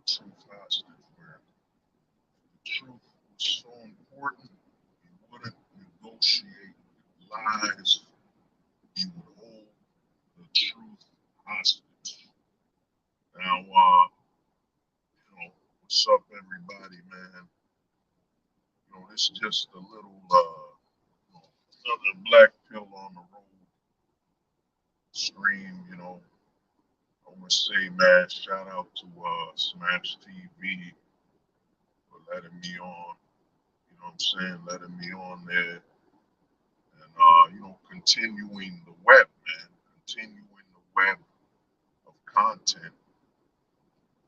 truth hostage, where the truth was so important, he wouldn't negotiate with lies. He would hold the truth hostage. Now, what's up, everybody, man? This is just a little, another black pill on the road stream. I want to say, man, shout out to Smash TV for letting me on. You know what I'm saying? Letting me on there and, continuing the web, man. Continuing the web of content.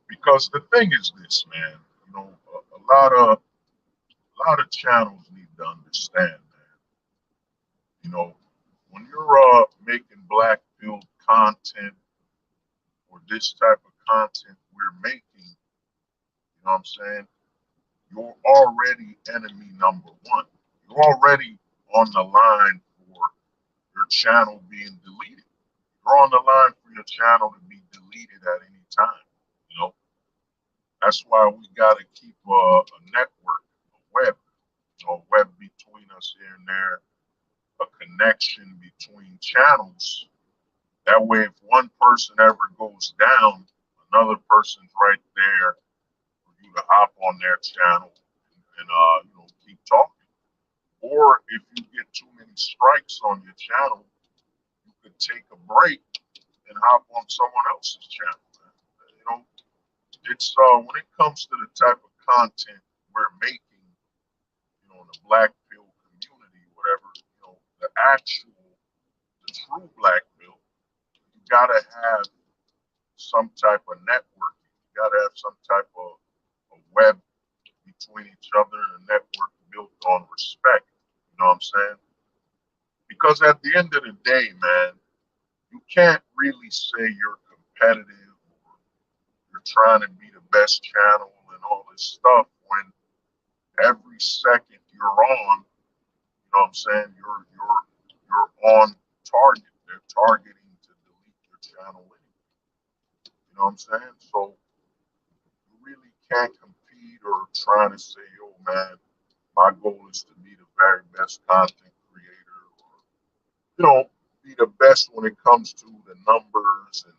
Because the thing is this, man. A lot of channels need to understand, man. You know, when you're making black build content or this type of content we're making, you know what I'm saying? You're already enemy number one. You're already on the line for your channel being deleted. You're on the line for your channel to be deleted at any time. You know, that's why we got to keep a network, a web, a web between us here and there, a connection between channels. That way, if one person ever goes down, another person's right there for you to hop on their channel and keep talking. Or if you get too many strikes on your channel, you could take a break and hop on someone else's channel. You know, it's when it comes to the type of content we're making, in the black pill community, whatever, the actual, the true black pill, you gotta have some type of networking. You gotta have some type of a web between each other and a network built on respect. You know what I'm saying? Because at the end of the day, man, you can't really say you're competitive or you're trying to be the best channel and all this stuff when every second you're on, what I'm saying, you're on target. They're targeting to delete your channel anyway. You know what I'm saying? So you really can't compete or try to say, yo man, my goal is to be the very best content creator or, be the best when it comes to the numbers and,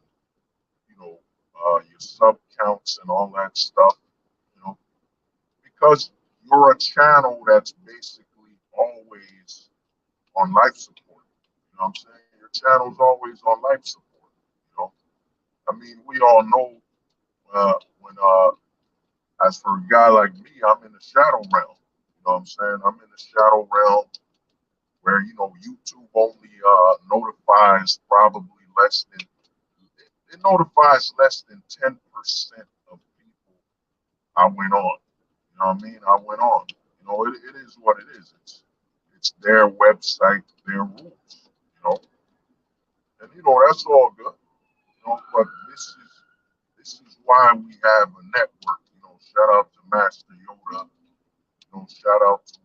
your sub counts and all that stuff, you know, because you're a channel that's basically always on life support. You know what I'm saying? Your channel's always on life support. You know, I mean, we all know when, as for a guy like me, I'm in the shadow realm. You know what I'm saying? I'm in the shadow realm where YouTube only notifies probably less than it notifies less than 10% of people I went on. You know what I mean? I went on. It is what it is. It's their website, their rules. You know, and that's all good. But this is why we have a network. Shout out to Master Yoda. Shout out to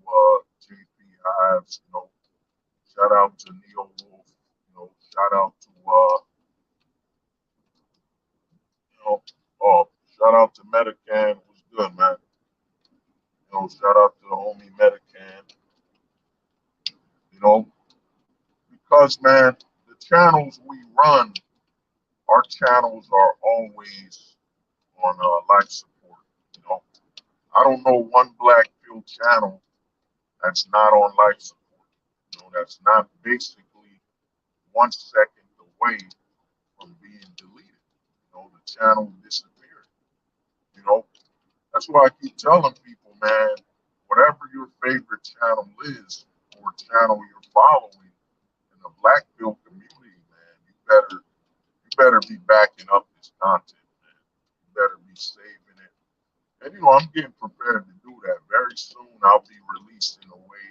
JP Hives. Shout out to Neo Wolf. Shout out to you know, shout out to Medican. What's good, man? Shout out to the homie Medican. You know, because man, the channels we run, our channels are always on life support. You know, I don't know one black pill channel that's not on life support. That's not basically 1 second away from being deleted. The channel disappeared. You know, that's why I keep telling people, man, whatever your favorite channel is or channel you're following in the black pill community, man, you better be backing up this content, man. You better be saving it. And I'm getting prepared to do that. Very soon I'll be releasing a way.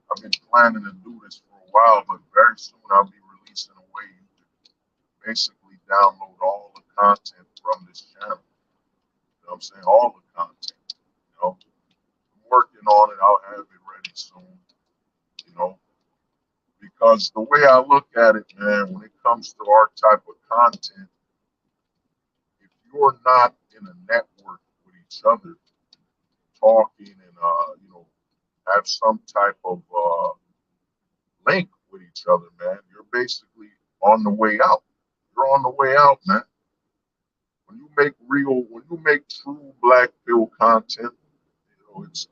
I've been planning to do this for a while, but very soon I'll be releasing a way you can basically download all the content from this channel. You know what I'm saying? All the content. I'm working on it. I'll have it ready soon. You know, because the way I look at it, man, when it comes to our type of content, if you're not in a network each other, talking and have some type of link with each other, man, you're basically on the way out. You're on the way out, man. When you make true black pill content, it's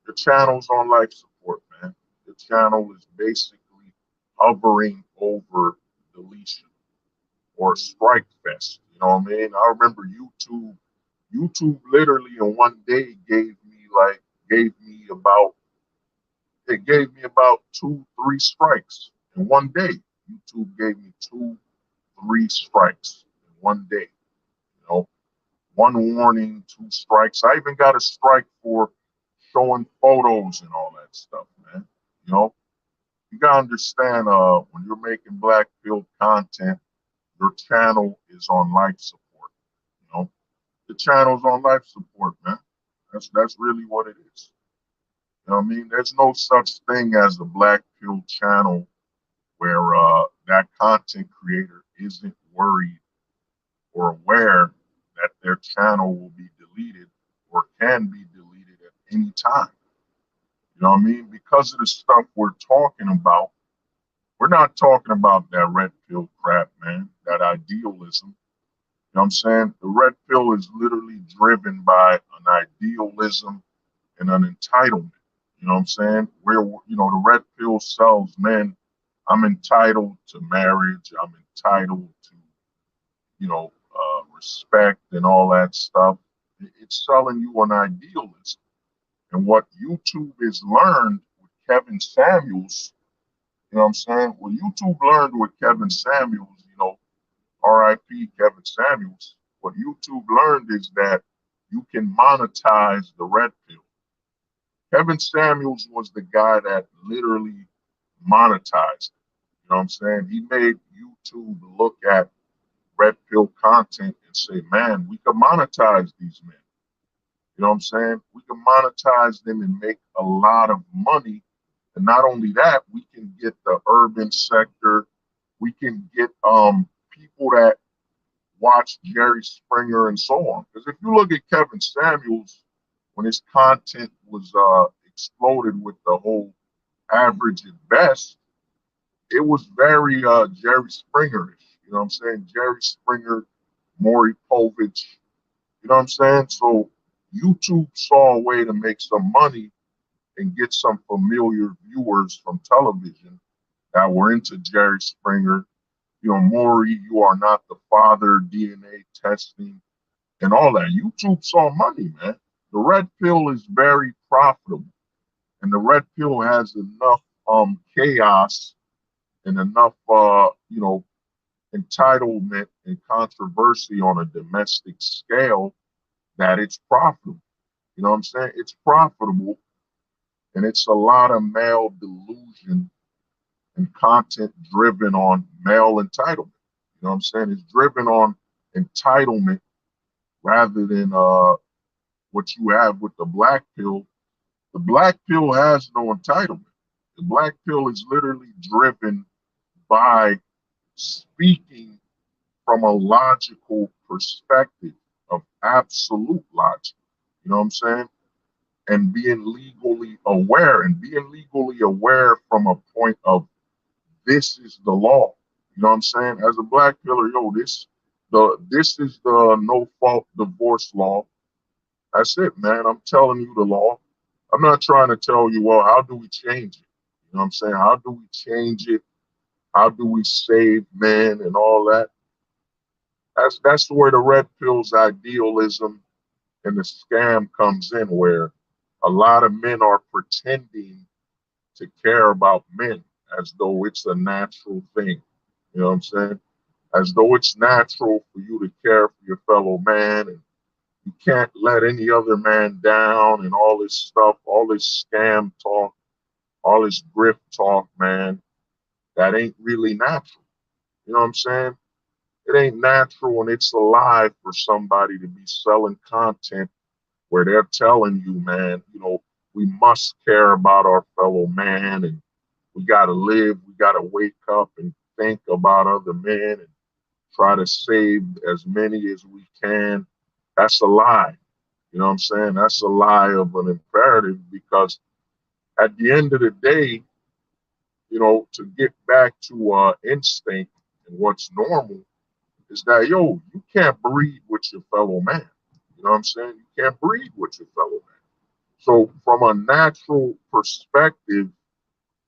your channel's on life support, man. Your channel is basically hovering over deletion or strike fest. You know what I mean? I remember YouTube literally in one day gave me about it gave me about 2, 3 strikes in one day. YouTube gave me 2, 3 strikes in one day. You know, one warning, 2 strikes. I even got a strike for showing photos and all that stuff, man. You know, you gotta understand when you're making black field content, your channel is on life support. You know, the channel's on life support, man. That's really what it is. You know what I mean? There's no such thing as a black pill channel where that content creator isn't worried or aware that their channel will be deleted or can be deleted at any time. You know what I mean? Because of the stuff we're talking about, we're not talking about that red pill crap, man, that idealism. You know what I'm saying? The red pill is literally driven by an idealism and an entitlement. You know what I'm saying? Where, the red pill sells men, I'm entitled to marriage, I'm entitled to, respect and all that stuff. It's selling you an idealism. And what YouTube has learned with Kevin Samuels, you know what I'm saying? What YouTube learned with Kevin Samuels, RIP Kevin Samuels, what YouTube learned is that you can monetize the red pill. Kevin Samuels was the guy that literally monetized it. You know what I'm saying? He made YouTube look at red pill content and say, man, we can monetize these men. You know what I'm saying? We can monetize them and make a lot of money. And not only that, we can get the urban sector. We can get people that watch Jerry Springer and so on. Because if you look at Kevin Samuels, when his content was exploded with the whole average at best, it was very Jerry Springerish. You know what I'm saying? Jerry Springer, Maury Povich. You know what I'm saying? So YouTube saw a way to make some money and get some familiar viewers from television that were into Jerry Springer. Maury, You Are Not the Father, DNA testing, and all that. YouTube saw money, man. The red pill is very profitable, and the red pill has enough chaos and enough entitlement and controversy on a domestic scale that it's profitable. You know what I'm saying? It's profitable, and it's a lot of male delusion and content driven on male entitlement. You know what I'm saying? It's driven on entitlement rather than what you have with the black pill. The black pill has no entitlement. The black pill is literally driven by speaking from a logical perspective of absolute logic. You know what I'm saying? And being legally aware from a point of this is the law. You know what I'm saying? As a black pillar, this is the no fault divorce law. That's it, man. I'm telling you the law. I'm not trying to tell you, well, how do we change it? You know what I'm saying? How do we change it? How do we save men and all that? That's where the red pill's idealism and the scam comes in, where a lot of men are pretending to care about men as though it's a natural thing. You know what I'm saying? As though it's natural for you to care for your fellow man, and you can't let any other man down, and all this stuff, all this scam talk, all this grift talk, man, that ain't really natural. You know what I'm saying? It ain't natural, and it's a lie for somebody to be selling content where they're telling you, man, we must care about our fellow man, and we got to live, we got to wake up and think about other men and try to save as many as we can. That's a lie. You know what I'm saying? That's a lie of an imperative because at the end of the day, to get back to instinct and what's normal is that, yo, you can't breed with your fellow man. You know what I'm saying? You can't breed with your fellow man. So from a natural perspective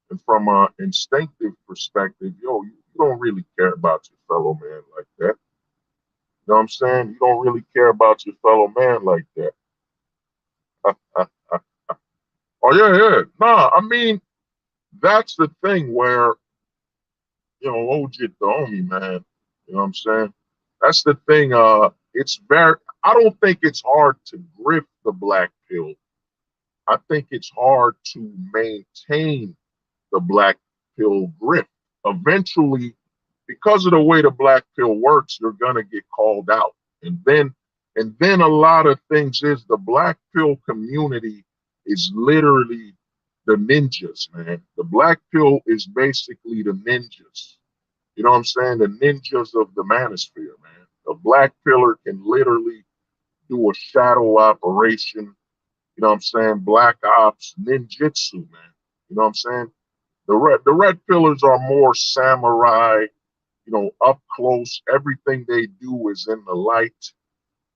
and from an instinctive perspective, yo, you don't really care about your fellow man like that. You know what I'm saying? You don't really care about your fellow man like that. Oh yeah, yeah. Nah, I mean, that's the thing where, OJ the homie, man. You know what I'm saying? That's the thing. It's very I don't think it's hard to grip the black pill. I think it's hard to maintain the black pill grip. Eventually, because of the way the black pill works, you're gonna get called out. And then a lot of things is the black pill community is literally the ninjas, man. The black pill is basically the ninjas. You know what I'm saying? The ninjas of the manosphere, man. A black pillar can literally do a shadow operation. You know what I'm saying? Black ops, ninjutsu, man. You know what I'm saying? The red pillars are more samurai, up close. Everything they do is in the light,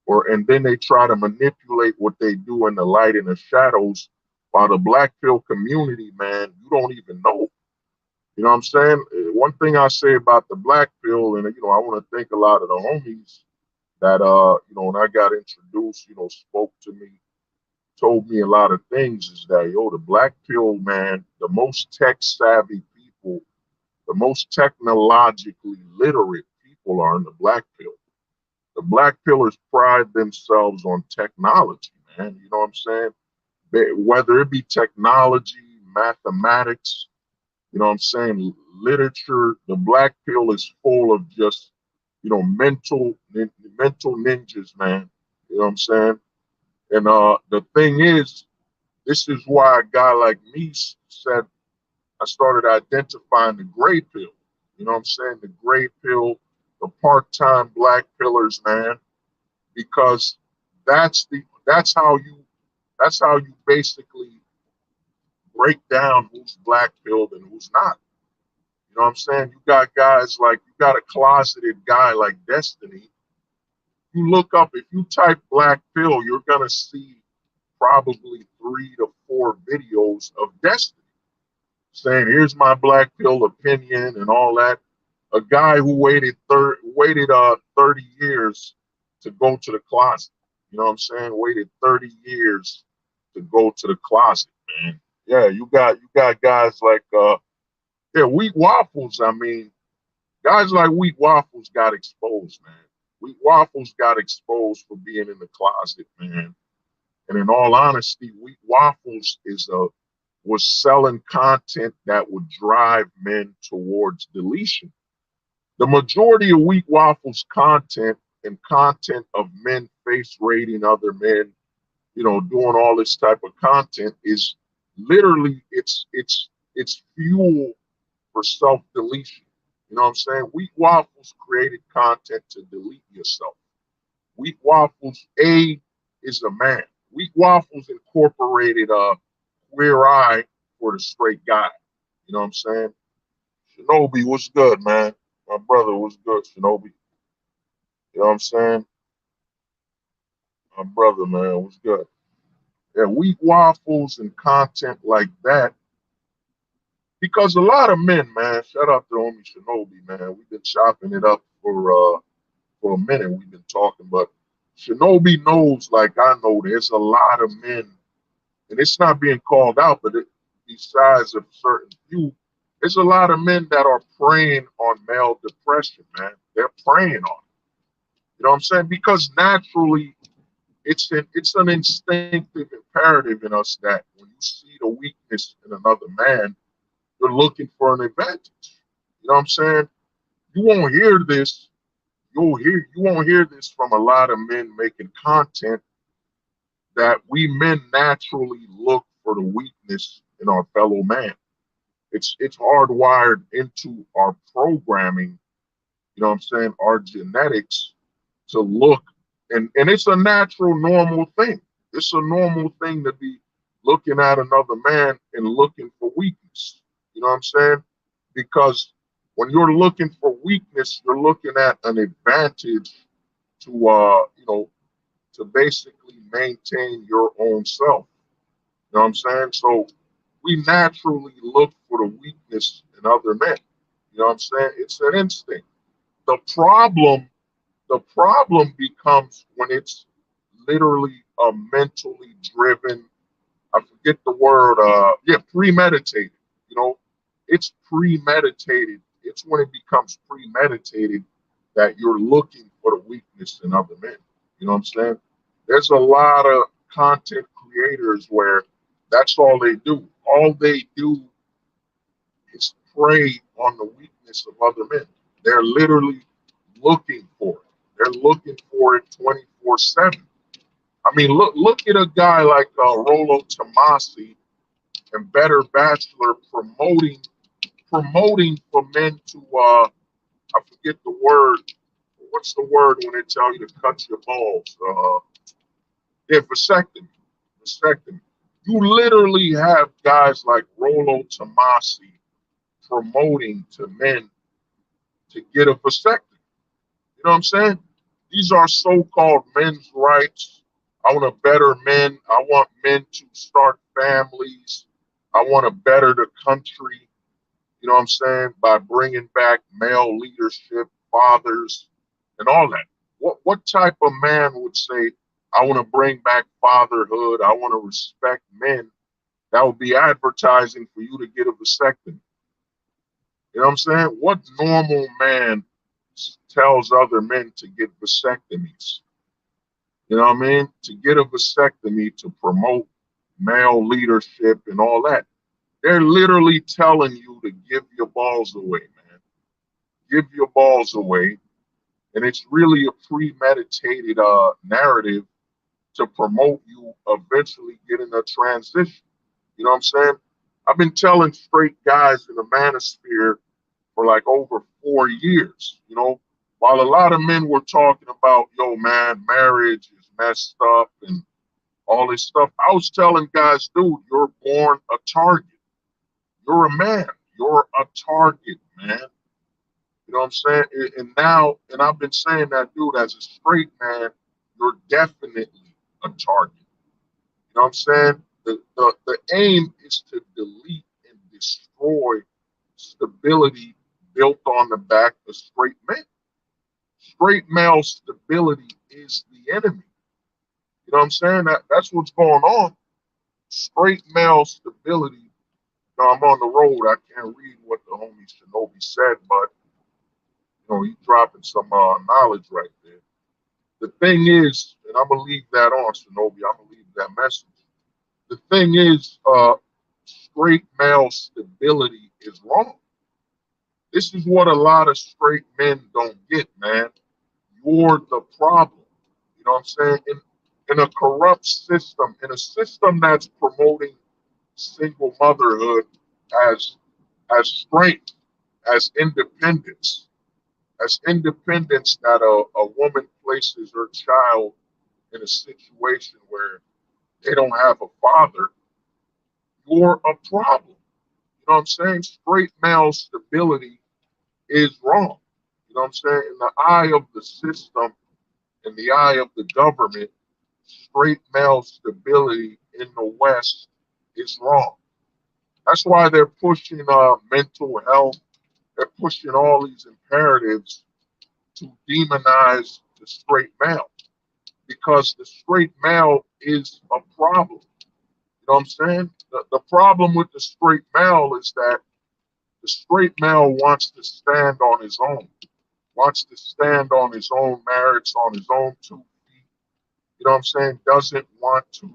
and then they try to manipulate what they do in the light and the shadows. While the black pill community, man, you don't even know. You know what I'm saying? One thing I say about the black pill, and I want to thank a lot of the homies that when I got introduced, spoke to me, told me a lot of things, is that, yo, the black pill, man, the most tech savvy people, the most technologically literate people are in the black pill. The black pillars pride themselves on technology, man. You know what I'm saying? Whether it be technology, mathematics, you know what I'm saying, literature, the black pill is full of just, mental ninjas, man. You know what I'm saying? And the thing is, this is why a guy like me said I started identifying the gray pill. You know what I'm saying? The gray pill, the part-time black pillars, man, because that's the that's how you basically break down who's black pilled and who's not. You know what I'm saying? You got a closeted guy like Destiny. You look up, if you type black pill, you're going to see probably 3 to 4 videos of Destiny saying, here's my black pill opinion and all that. A guy who waited 30 years to go to the closet. You know what I'm saying? Waited 30 years to go to the closet, man. Yeah, you got guys like Wheat Waffles. I mean, guys like Wheat Waffles got exposed, man. Wheat Waffles got exposed for being in the closet, man. And in all honesty, Wheat Waffles was selling content that would drive men towards deletion. The majority of Wheat Waffles content and content of men face rating other men, doing all this type of content is literally it's fuel for self-deletion. You know what I'm saying? Wheat Waffles created content to delete yourself. Wheat Waffles, is a man. Wheat Waffles incorporated a queer eye for the straight guy. You know what I'm saying? Shinobi, what's good, man? My brother, what's good, Shinobi? You know what I'm saying? My brother, man, what's good? Yeah, Wheat Waffles and content like that. Because a lot of men, man, shout out to homie Shinobi, man. We've been chopping it up for a minute. We've been talking, but Shinobi knows, like I know, there's a lot of men, and it's not being called out, but besides a certain few, there's a lot of men that are preying on male depression, man. They're preying on it. You know what I'm saying? Because naturally, it's an instinctive imperative in us that when you see the weakness in another man, you're looking for an advantage. You know what I'm saying? You won't hear this. You won't hear this from a lot of men making content that we men naturally look for the weakness in our fellow man. It's hardwired into our programming, you know what I'm saying, our genetics to look, and it's a natural, normal thing. It's a normal thing to be looking at another man and looking for weakness. You know what I'm saying? Because when you're looking for weakness, you're looking at an advantage to to basically maintain your own self. You know what I'm saying? So we naturally look for the weakness in other men. You know what I'm saying? It's an instinct. The problem, the problem becomes when it's literally a mentally driven, I forget the word, premeditated. You know, it's premeditated. It's when it becomes premeditated that you're looking for the weakness in other men. You know what I'm saying? There's a lot of content creators where that's all they do. All they do is prey on the weakness of other men. They're literally looking for it. They're looking for it 24/7. I mean, look at a guy like Rolo Tomasi and Better Bachelor promoting for men to I forget the word. What's the word when they tell you to cut your balls? Yeah, vasectomy. Vasectomy. You literally have guys like Rolo Tomasi promoting to men to get a vasectomy. You know what I'm saying? These are so-called men's rights. I want to better men. I want men to start families. I want to better the country. You know what I'm saying? By bringing back male leadership, fathers, and all that. What type of man would say, I want to bring back fatherhood. I want to respect men. That would be advertising for you to get a vasectomy. You know what I'm saying? What normal man tells other men to get vasectomies? You know what I mean? To get a vasectomy to promote male leadership and all that. They're literally telling you to give your balls away, man. Give your balls away. And it's really a premeditated narrative to promote you eventually getting a transition. You know what I'm saying? I've been telling straight guys in the manosphere for like over 4 years, you know, while a lot of men were talking about, yo, man, marriage is messed up and all this stuff. I was telling guys, dude, you're born a target. You're a man. You're a target, man. You know what I'm saying? And now, and I've been saying that, dude, as a straight man, you're definitely a target. You know what I'm saying? The aim is to delete and destroy stability built on the back of straight men. Straight male stability is the enemy. You know what I'm saying? That's what's going on. Straight male stability. Now I'm on the road. I can't read what the homie Shinobi said, but he's dropping some knowledge right there. The thing is, and I'm gonna leave that on Shinobi. I'm gonna leave that message. The thing is, straight male stability is wrong. This is what a lot of straight men don't get, man. You're the problem. You know what I'm saying? In a corrupt system, in a system that's promoting single motherhood as strength, as independence that a woman places her child in a situation where they don't have a father, you're a problem. You know what I'm saying? Straight male stability is wrong. You know what I'm saying? In the eye of the system, in the eye of the government, straight male stability in the West is wrong. That's why they're pushing mental health. They're pushing all these imperatives to demonize the straight male because the straight male is a problem. You know what I'm saying? The problem with the straight male is that the straight male wants to stand on his own, wants to stand on his own merits, on his own 2 feet. You know what I'm saying? Doesn't want to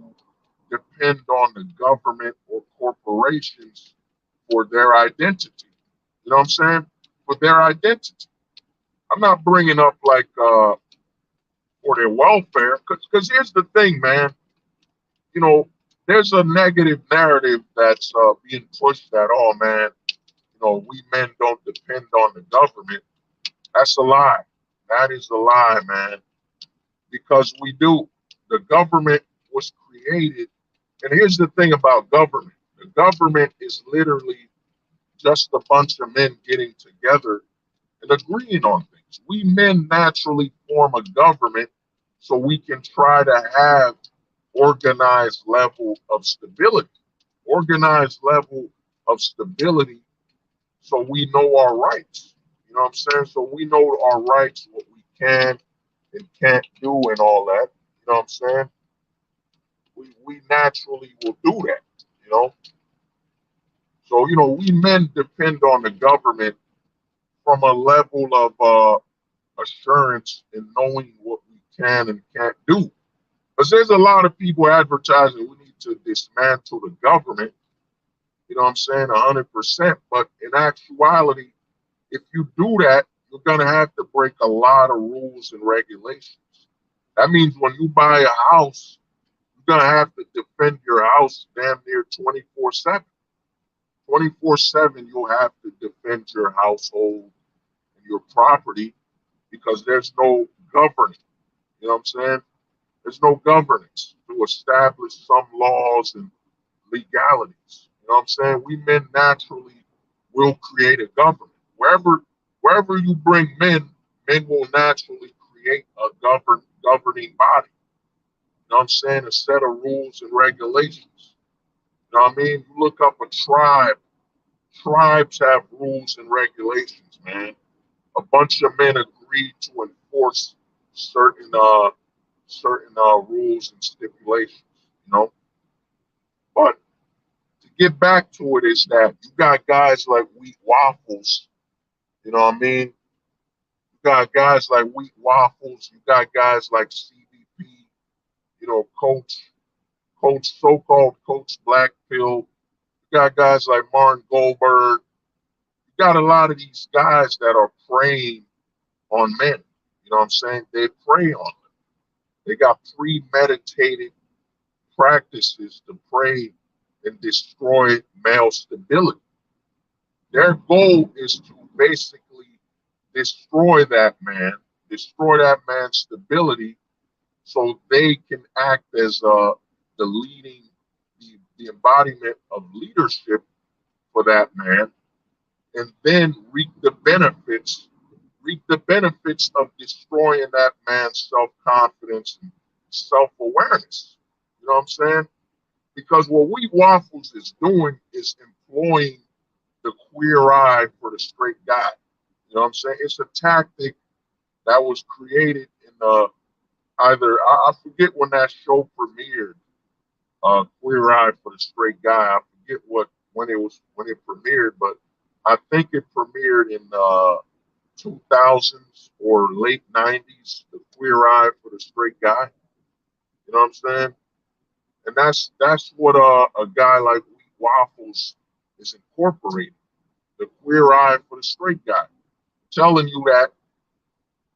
depend on the government or corporations for their identity. You know what I'm saying? For their identity. I'm not bringing up like for their welfare, because here's the thing, man. You know, there's a negative narrative that's being pushed that, oh man, we men don't depend on the government. That's a lie. That is a lie, man. Because we do. The government was created. And here's the thing about government. The government is literally just a bunch of men getting together and agreeing on things. We men naturally form a government so we can try to have organized level of stability. Organized level of stability so we know our rights. You know what I'm saying? So we know our rights, what we can and can't do and all that. You know what I'm saying? We naturally will do that, you know? So, we men depend on the government from a level of assurance in knowing what we can and can't do. Because there's a lot of people advertising we need to dismantle the government, you know what I'm saying, 100%. But in actuality, if you do that, you're going to have to break a lot of rules and regulations. That means when you buy a house, you're going to have to defend your house damn near 24/7. 24/7, you'll have to defend your household and your property because there's no governing. You know what I'm saying? There's no governance to establish some laws and legalities. You know what I'm saying? We men naturally will create a government. Wherever you bring men, men will naturally create a governing body. You know what I'm saying? A set of rules and regulations. You know what I mean? You look up a tribe. Tribes have rules and regulations, man. A bunch of men agree to enforce certain rules and stipulations, you know. But to get back to it is that you got guys like Wheat Waffles, you know what I mean? You got guys like Wheat Waffles, you got guys like CBP, so-called Coach Black Pill. You got guys like Martin Goldberg. You got a lot of these guys that are preying on men. You know what I'm saying? They prey on them. They got premeditated practices to prey and destroy male stability. Their goal is to basically destroy that man's stability so they can act as the leading, the embodiment of leadership for that man, and then reap the benefits of destroying that man's self-confidence and self-awareness. You know what I'm saying? Because what Wheat Waffles is doing is employing the queer eye for the straight guy. You know what I'm saying? It's a tactic that was created in I forget when that show premiered, Queer Eye for the Straight Guy. I forget when it premiered, but I think it premiered in 2000s or late 90s. The Queer Eye for the Straight Guy. You know what I'm saying? And that's what a guy like Wheat Waffles is incorporating. The queer eye for the straight guy, telling you that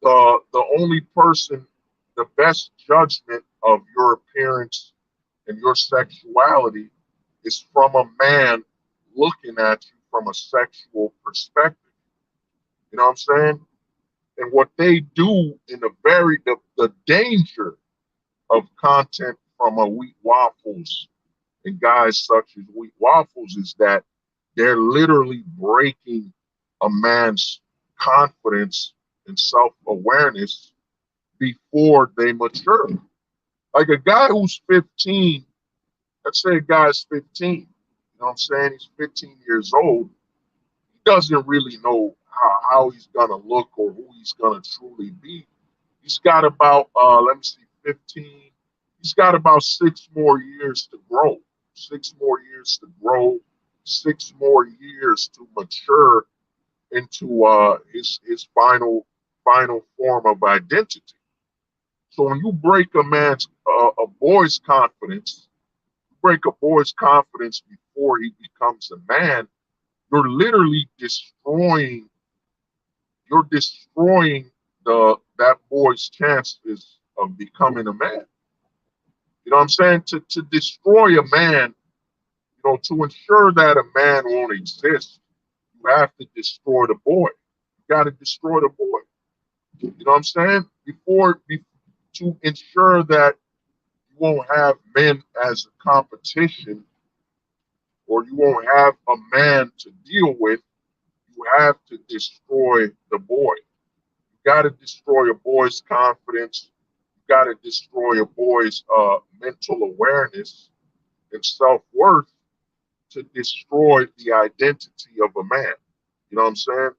the only person, the best judgment of your appearance and your sexuality is from a man looking at you from a sexual perspective. You know what I'm saying? And what they do in the danger of content from a Wheat Waffles and guys such as Wheat Waffles is that they're literally breaking a man's confidence and self-awareness before they mature. Like a guy who's 15, let's say a guy's 15, you know what I'm saying? He's 15 years old. He doesn't really know how he's going to look or who he's going to truly be. He's got about, 15. He's got about 6 more years to grow. 6 more years to grow. 6 more years to mature into his final form of identity. So when you break a boy's confidence, you break a boy's confidence before he becomes a man, you're literally destroying that boy's chances of becoming a man. You know what I'm saying? To destroy a man, to ensure that a man won't exist, you have to destroy the boy. You got to destroy the boy. You know what I'm saying? To ensure that won't have men as a competition, or you won't have a man to deal with. You have to destroy the boy. You got to destroy a boy's confidence. You got to destroy a boy's mental awareness and self-worth to destroy the identity of a man. You know what I'm saying?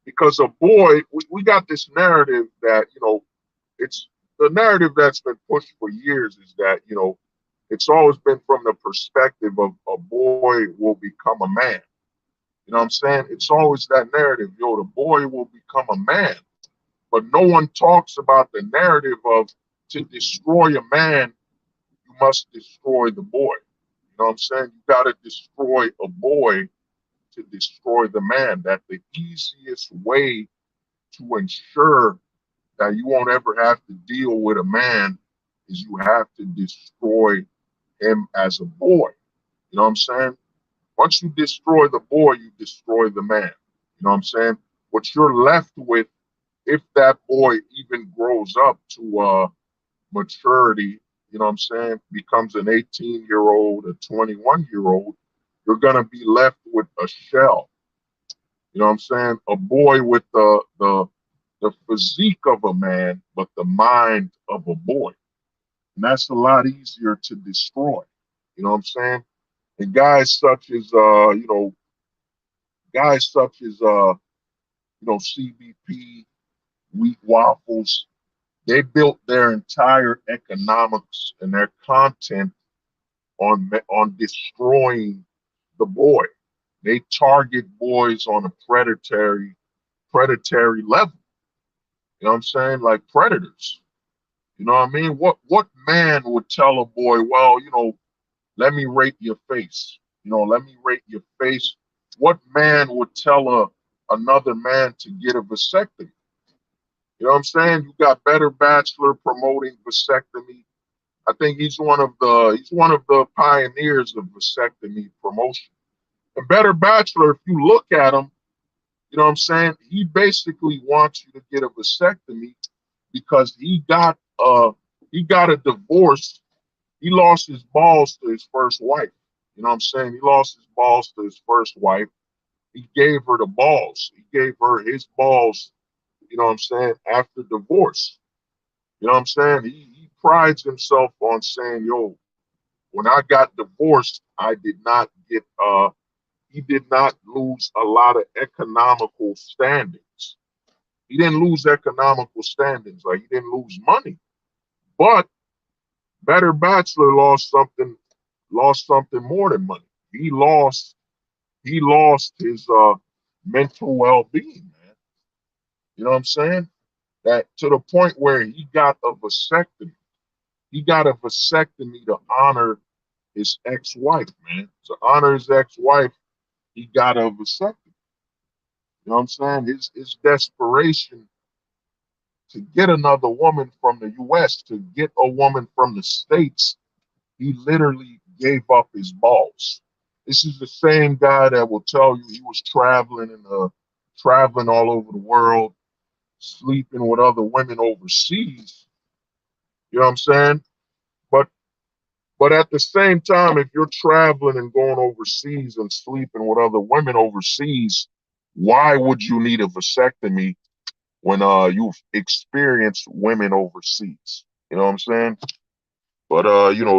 Because a boy, we got this narrative that, it's the narrative that's been pushed for years is that, it's always been from the perspective of a boy will become a man. You know what I'm saying? It's always that narrative, the boy will become a man. But no one talks about the narrative of to destroy a man, you must destroy the boy. You know what I'm saying? You got to destroy a boy to destroy the man. That the easiest way to ensure that you won't ever have to deal with a man is you have to destroy him as a boy. You know what I'm saying? Once you destroy the boy, you destroy the man. You know what I'm saying? What you're left with, if that boy even grows up to maturity, you know what I'm saying, becomes an 18-year-old, a 21-year-old, you're going to be left with a shell. You know what I'm saying? A boy with the physique of a man, but the mind of a boy. And that's a lot easier to destroy. You know what I'm saying? And guys such as CBP, Wheat Waffles, they built their entire economics and their content on destroying the boy. They target boys on a predatory level. You know what I'm saying? Like predators. You know what I mean? What man would tell a boy, well, let me rate your face. Let me rate your face. What man would tell another man to get a vasectomy? You know what I'm saying? You got Better Bachelor promoting vasectomy. I think he's one of the pioneers of vasectomy promotion. And Better Bachelor, if you look at him, you know what I'm saying? He basically wants you to get a vasectomy because he got a divorce. He lost his balls to his first wife. You know what I'm saying? He lost his balls to his first wife. He gave her the balls. He gave her his balls, you know what I'm saying, after divorce. You know what I'm saying? He prides himself on saying, when I got divorced, I did not get he did not lose a lot of economical standings. He didn't lose economical standings, like he didn't lose money. But Better Bachelor lost something more than money. He lost his mental well-being, man. You know what I'm saying? That to the point where he got a vasectomy. He got a vasectomy to honor his ex-wife, man. To honor his ex-wife, he got a vasectomy. You know what I'm saying? His desperation to get another woman from the U.S., to get a woman from the States, he literally gave up his balls. This is the same guy that will tell you he was traveling all over the world, sleeping with other women overseas. You know what I'm saying? But at the same time, if you're traveling and going overseas and sleeping with other women overseas, why would you need a vasectomy when you've experienced women overseas? You know what I'm saying? But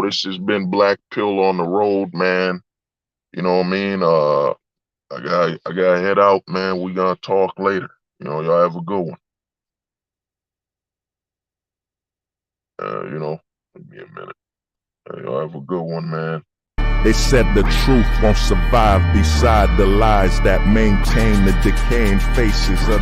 this has been Black Pill on the Road, man. You know what I mean? I gotta head out, man. We gonna talk later. Y'all have a good one. Give me a minute. Y'all have a good one, man. They said the truth won't survive beside the lies that maintain the decaying faces of